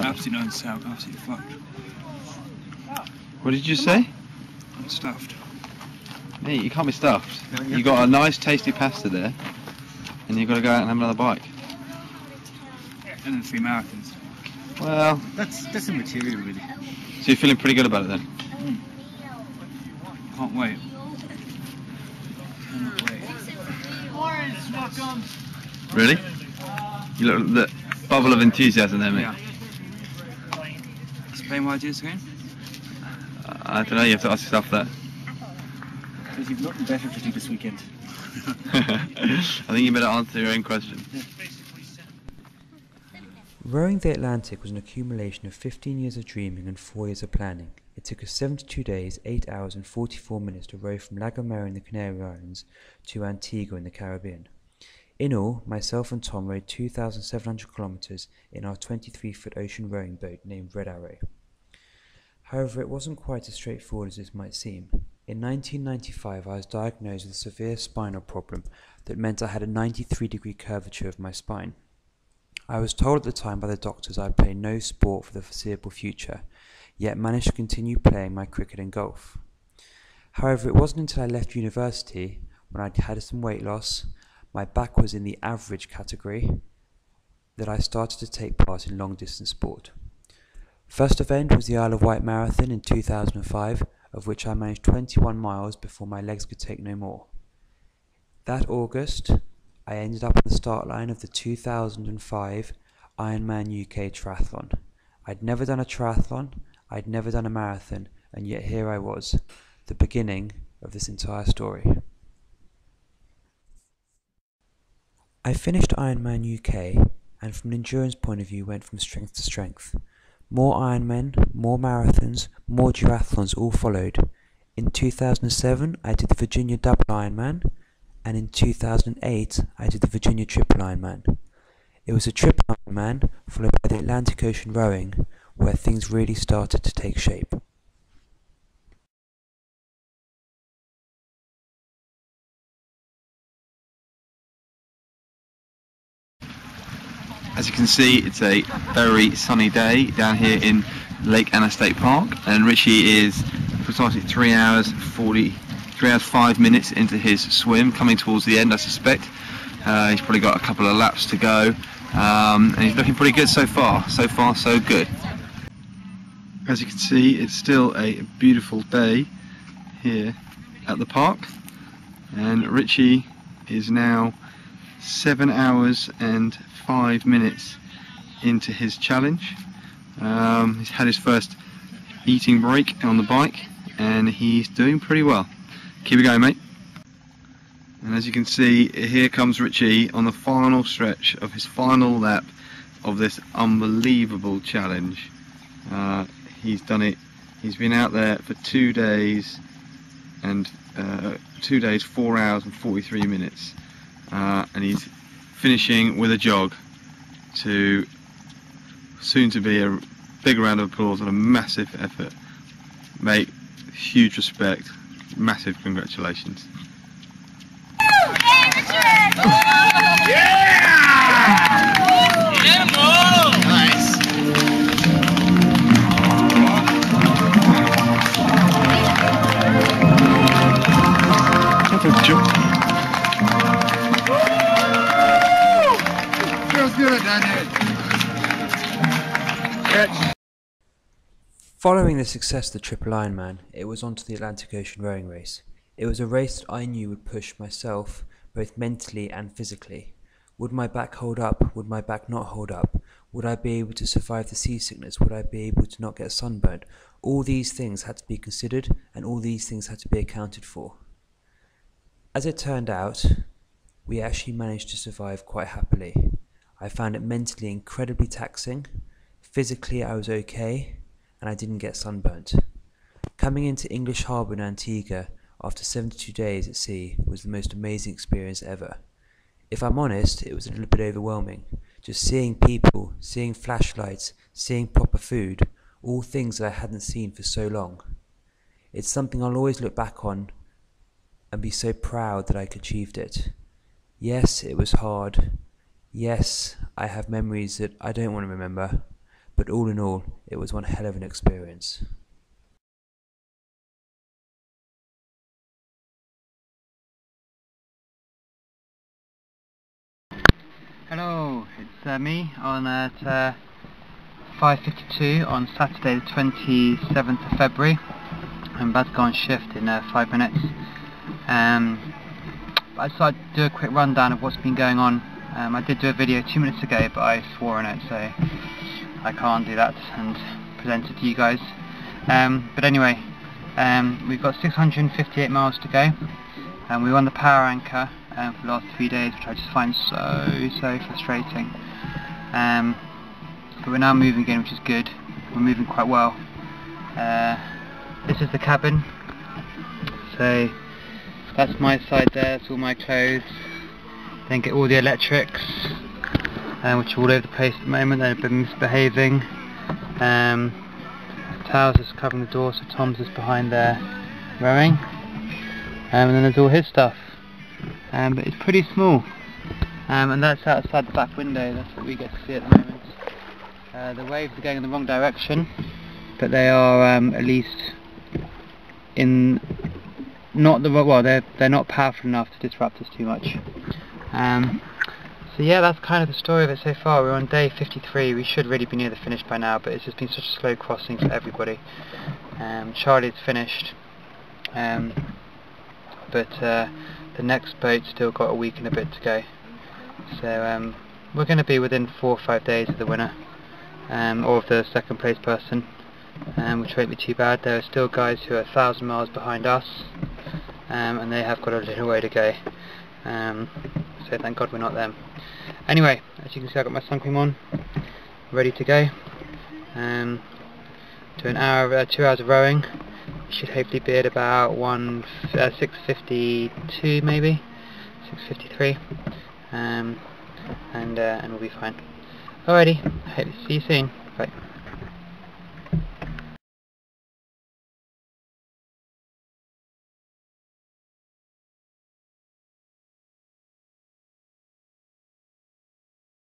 that? Absolutely not sound, absolutely fucked. What did you say? I'm stuffed. Hey, you can't be stuffed. You got a nice tasty pasta there, and you've got to go out and have another bike. And then 3 marathons. Well, that's immaterial, really. So you're feeling pretty good about it then? Can't wait. Really? You look at the bubble of enthusiasm there, mate. Yeah. Explain what I do again? I don't know, you have to ask yourself that. Because you've nothing better to do this weekend. I think you better answer your own question. Rowing the Atlantic was an accumulation of 15 years of dreaming and 4 years of planning. It took us 72 days, 8 hours and 44 minutes to row from La Gomera in the Canary Islands to Antigua in the Caribbean. In all, myself and Tom rowed 2,700 kilometers in our 23-foot ocean rowing boat named Red Arrow. However, it wasn't quite as straightforward as this might seem. In 1995, I was diagnosed with a severe spinal problem that meant I had a 93-degree curvature of my spine. I was told at the time by the doctors I'd play no sport for the foreseeable future, yet managed to continue playing my cricket and golf. However, it wasn't until I left university, when I'd had some weight loss, my back was in the average category, that I started to take part in long-distance sport. First event was the Isle of Wight Marathon in 2005, of which I managed 21 miles before my legs could take no more. That August, I ended up on the start line of the 2005 Ironman UK triathlon. I'd never done a triathlon, I'd never done a marathon, and yet here I was, the beginning of this entire story. I finished Ironman UK, and from an endurance point of view went from strength to strength. More Ironmen, more marathons, more duathlons all followed. In 2007 I did the Virginia Double Ironman, and in 2008 I did the Virginia Triple Ironman. It was a triple Ironman followed by the Atlantic Ocean rowing, where things really started to take shape. As you can see, it's a very sunny day down here in Lake Anna State Park, and Richie is precisely 3 hours 5 minutes into his swim, coming towards the end, I suspect. He's probably got a couple of laps to go, and he's looking pretty good so far. So far, so good. As you can see, it's still a beautiful day here at the park, and Richie is now 7 hours and 5 minutes into his challenge. He's had his first eating break on the bike, and he's doing pretty well. Keep it going, mate. And as you can see, here comes Richie on the final stretch of his final lap of this unbelievable challenge. He's done it. He's been out there for 2 days, and 2 days, 4 hours and 43 minutes, and he's finishing with a jog to soon to be a big round of applause and a massive effort. Mate, huge respect, massive congratulations. Nice. Feels good, doesn't it? Following the success of the Triple Ironman, it was on to the Atlantic Ocean rowing race. It was a race that I knew would push myself, both mentally and physically. Would my back hold up? Would my back not hold up? Would I be able to survive the seasickness? Would I be able to not get sunburned? All these things had to be considered, and all these things had to be accounted for. As it turned out, we actually managed to survive quite happily. I found it mentally incredibly taxing. Physically I was okay, and I didn't get sunburnt. Coming into English Harbour in Antigua after 72 days at sea was the most amazing experience ever. If I'm honest, it was a little bit overwhelming. Just seeing people, seeing flashlights, seeing proper food, all things that I hadn't seen for so long. It's something I'll always look back on and be so proud that I achieved it. Yes, it was hard. Yes, I have memories that I don't want to remember, but all in all, it was one hell of an experience. Hello, it's me on at 5:52 on Saturday the 27th of February. I'm about to go on shift in 5 minutes. I decided to do a quick rundown of what's been going on. I did do a video 2 minutes ago, but I swore in it, so I can't do that and present it to you guys. But anyway, we've got 658 miles to go, and we were on the power anchor for the last 3 days, which I just find so frustrating. But we're now moving again, which is good. We're moving quite well. This is the cabin. So that's my side there, that's all my clothes. Then get all the electrics, which are all over the place at the moment, they've been misbehaving. Towels just covering the door, so Tom's just behind there rowing. And then there's all his stuff. But it's pretty small. And that's outside the back window, that's what we get to see at the moment. The waves are going in the wrong direction, but they are at least in not the well, they're not powerful enough to disrupt us too much. So yeah, that's kind of the story of it so far. We're on day 53. We should really be near the finish by now, but it's just been such a slow crossing for everybody. Charlie's finished, but the next boat's still got a week and a bit to go. So we're going to be within 4 or 5 days of the winner, or of the second place person, which won't be too bad. There are still guys who are 1,000 miles behind us, and they have got a little way to go. So thank God we're not them. Anyway, as you can see, I've got my sun cream on, ready to go. To an hour, 2 hours of rowing. We should hopefully be at about 6:52 maybe, 6:53, and we'll be fine. Alrighty, hope to see you soon. Bye.